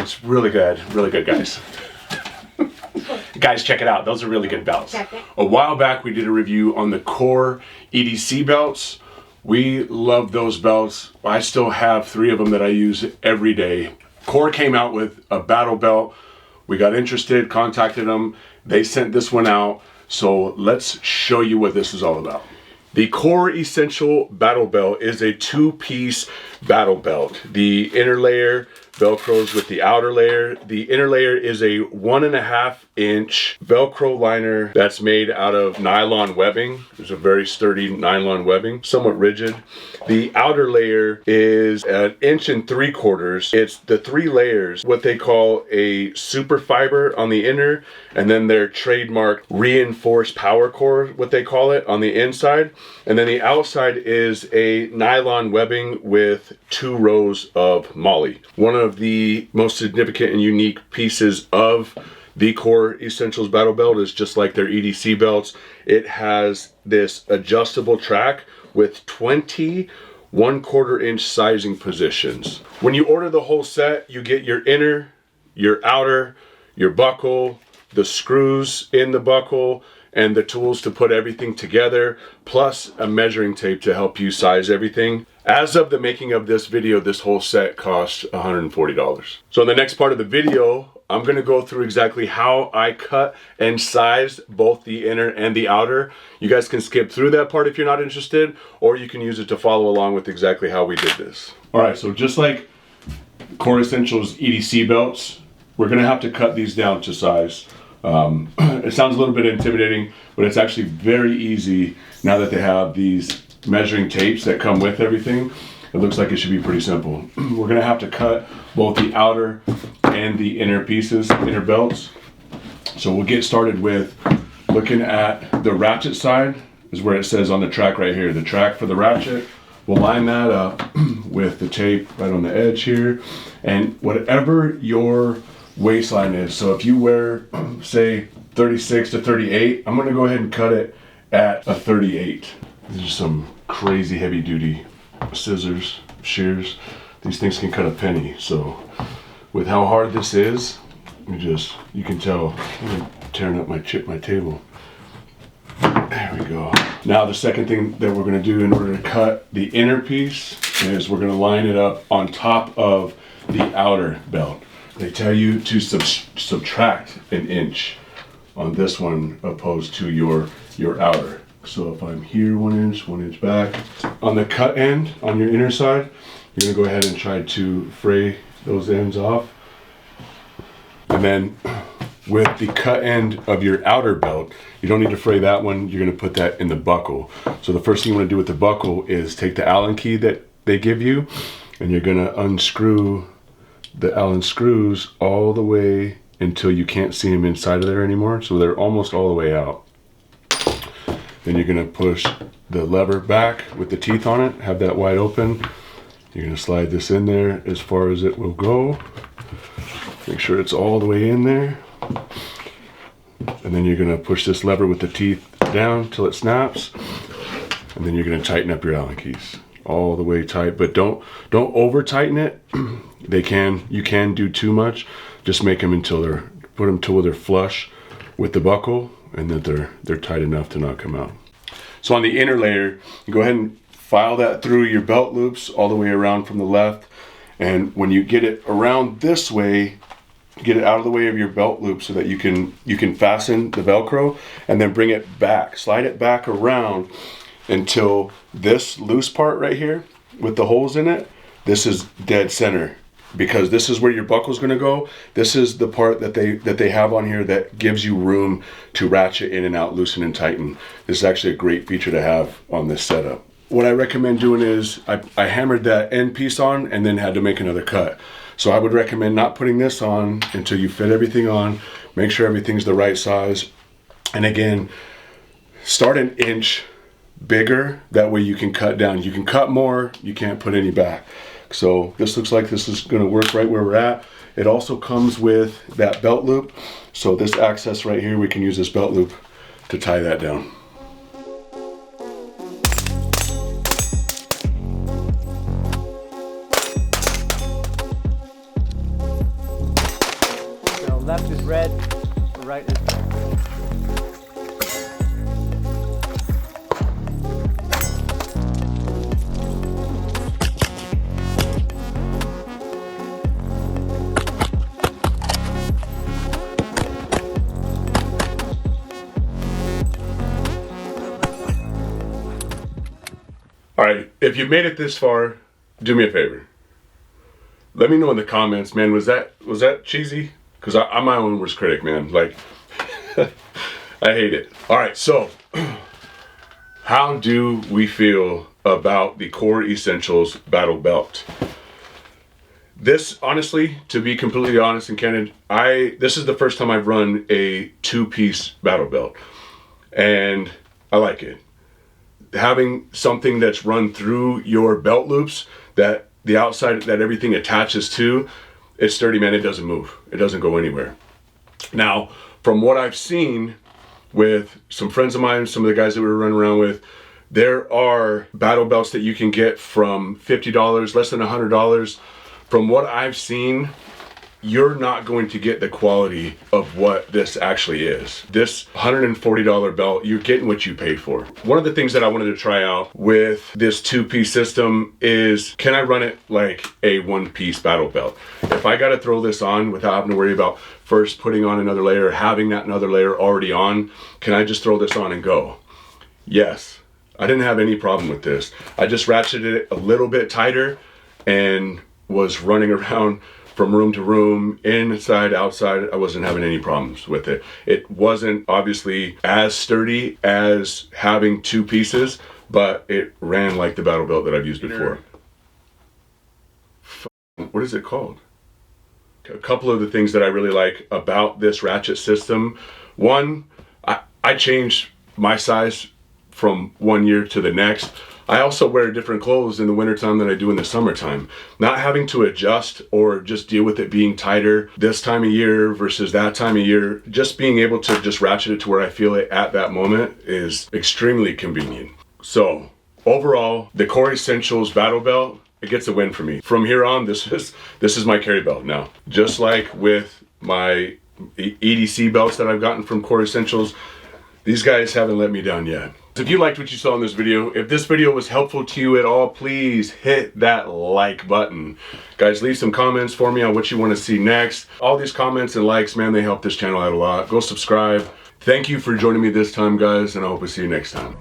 It's really good guys. Guys, check it out. Those are really good belts. A while back, we did a review on the Core EDC belts. We love those belts. I still have 3 of them that I use every day. Core came out with a battle belt. We got interested, contacted them. They sent this one out. So let's show you what this is all about. The Core Essential Battle Belt is a 2-piece battle belt. The inner layer Velcros with the outer layer. The inner layer is a 1.5-inch Velcro liner that's made out of nylon webbing. It's a very sturdy nylon webbing, somewhat rigid. The outer layer is 1 3/4 inches. It's the 3 layers, what they call a super fiber on the inner, and then their trademark reinforced power core, what they call it, on the inside. And then the outside is a nylon webbing with 2 rows of MOLLE. One of the most significant and unique pieces of the Core Essentials Battle Belt is, just like their EDC belts, it has this adjustable track with 20 1/4-inch sizing positions. When you order the whole set, you get your inner, your outer, your buckle, the screws in the buckle, and the tools to put everything together, plus a measuring tape to help you size everything. As of the making of this video, this whole set costs $140. So in the next part of the video, I'm gonna go through exactly how I cut and size both the inner and the outer. You guys can skip through that part if you're not interested, or you can use it to follow along with exactly how we did this. All right, so just like Core Essentials EDC belts, we're gonna have to cut these down to size. It sounds a little bit intimidating, but it's actually very easy now that they have these measuring tapes that come with everything. It looks like it should be pretty simple. We're gonna have to cut both the outer and the inner pieces, inner belts. So we'll get started with looking at the ratchet side, is where it says on the track right here, the track for the ratchet. We'll line that up with the tape right on the edge here, and whatever your waistline is. So if you wear, say, 36 to 38, I'm gonna go ahead and cut it at a 38. These are some crazy heavy duty scissors, shears. These things can cut a penny. So with how hard this is, you can tell I'm tearing up my table. There we go. Now the second thing that we're gonna do in order to cut the inner piece is we're gonna line it up on top of the outer belt. They tell you to subtract 1 inch on this one opposed to your outer. So if I'm here 1 inch back. On the cut end, on your inner side, you're gonna go ahead and try to fray those ends off. And then with the cut end of your outer belt, you don't need to fray that one, you're gonna put that in the buckle. So the first thing you wanna do with the buckle is take the Allen key that they give you, and you're gonna unscrew the Allen screws all the way until you can't see them inside of there anymore. So they're almost all the way out. Then you're gonna push the lever back with the teeth on it, have that wide open. You're gonna slide this in there as far as it will go. Make sure it's all the way in there. And then you're gonna push this lever with the teeth down till it snaps. And then you're gonna tighten up your Allen keys all the way tight, but don't over tighten it. You can do too much. Just make them put them till they're flush with the buckle, and that they're tight enough to not come out. So on the inner layer, you go ahead and file that through your belt loops all the way around from the left. And when you get it around this way, get it out of the way of your belt loop so that you can fasten the Velcro, and then bring it back, slide it back around until this loose part right here with the holes in it, this is dead center, because this is where your buckle is going to go. This is the part that they have on here that gives you room to ratchet in and out, loosen and tighten. This is actually a great feature to have on this setup. What I recommend doing is I hammered that end piece on and then had to make another cut. So I would recommend not putting this on until you fit everything on, make sure everything's the right size. And again, start 1 inch bigger, that way you can cut down. You can cut more, you can't put any back. So this looks like this is going to work right where we're at. It also comes with that belt loop. So this access right here, we can use this belt loop to tie that down. left is red, right is red. All right, if you made it this far, do me a favor. Let me know in the comments, man, was that cheesy? Because I'm my own worst critic, man. Like, I hate it. All right, so how do we feel about the Core Essentials Battle Belt? This, honestly, to be completely honest and candid, this is the first time I've run a 2-piece battle belt, and I like it. Having something that's run through your belt loops, that the outside, that everything attaches to, it's sturdy, man. It doesn't move. It doesn't go anywhere. Now, from what I've seen with some friends of mine, some of the guys that we were running around with, there are battle belts that you can get from $50, less than $100. From what I've seen, you're not going to get the quality of what this actually is. This $140 belt, you're getting what you pay for. One of the things that I wanted to try out with this 2-piece system is, can I run it like a 1-piece battle belt? If I got to throw this on without having to worry about first putting on another layer, having that another layer already on, can I just throw this on and go? Yes, I didn't have any problem with this. I just ratcheted it a little bit tighter and was running around from room to room, inside, outside. I wasn't having any problems with it. It wasn't obviously as sturdy as having 2 pieces, but it ran like the battle belt that I've used before. What is it called? A couple of the things that I really like about this ratchet system. One, I changed my size from one year to the next. I also wear different clothes in the wintertime than I do in the summertime. Not having to adjust or just deal with it being tighter this time of year versus that time of year, just being able to just ratchet it to where I feel it at that moment is extremely convenient. So overall, the Core Essentials Battle Belt, it gets a win for me. From here on, this is my carry belt now. Just like with my EDC belts that I've gotten from Core Essentials, these guys haven't let me down yet. If you liked what you saw in this video, if this video was helpful to you at all, please hit that like button. Guys, leave some comments for me on what you want to see next. All these comments and likes, man, they help this channel out a lot. Go subscribe. Thank you for joining me this time, guys, and I hope to see you next time.